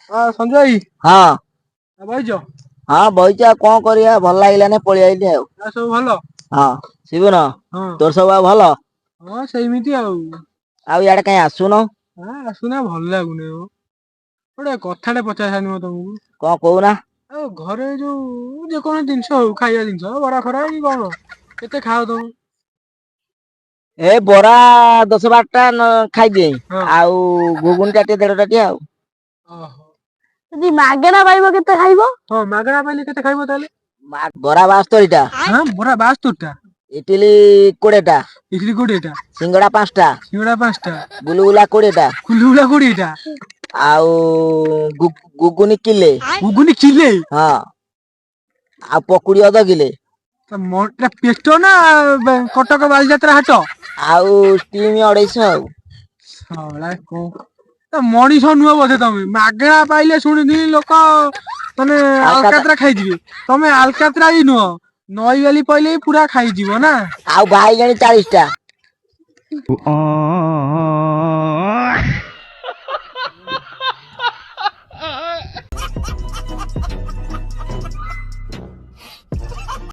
संजय भाई हाँ भाई जो हाँ बईचा कौन करिया भल लागलाने पळि आइली आउ। सब भल हाँ शिबुन हाँ तोर सब आ भल हाँ सेमिति आउ याडे काई आसुन आसुना भल लागुनी गोटे कथाटे पचारि म तुमको कौन कहूना घरे जो जेकोसी जिनस हो खाଇବା ଜିନିଷ ବରା ଫରା କି କଣ କେତେ ଖାଅ ତମେ ए बोरा 10-12टा खाइदिए ହଁ आउ घुगुनी टाटे 1.5 टाटिया आउ ଓହୋ ଯଦି ମାଗଣା ପାଇବ କେତେ ଖାଇବ? ହଁ ମାଗଣା ପାଇଲେ କେତେ ଖାଇବ ତାହେଲେ बोरा 72टा ହଁ ବରା 72ଟା इटिली 20टा ଇଡଲି 20ଟା सिंगड़ा 5टा ସିଙ୍ଗଡ଼ା 5ଟା गुलुगुला 20टा କୁଲୁଗୁଲା 20ଟା आउ गुगुनी किले ଘୁଗୁନି କିଲେ हाँ आ पकुड़ी अध किले ଏଟା ପେଟ ନା କଟକ ବାଲିଯାତ୍ରା ହାଟ आउ स्टीम 250 आउ ଶଳା କଣ ମଣିଷ ନୁହଁ ବୋଧେ ତମେ ମାଗଣା ପାଇଲେ ଶୁଣିଥିଲି ଲୋକ ମାନେ ଆଲକାତା ଆଲକାତ୍ରା ଖାଇଯିବେ ତମେ ଆଲକାତ୍ରା ବି ନୁହଁ ନଈ ବାଲି ପଇଲେ ବି ପୁରା ଖାଇଯିବ ନା आउ बाईगणी 40टा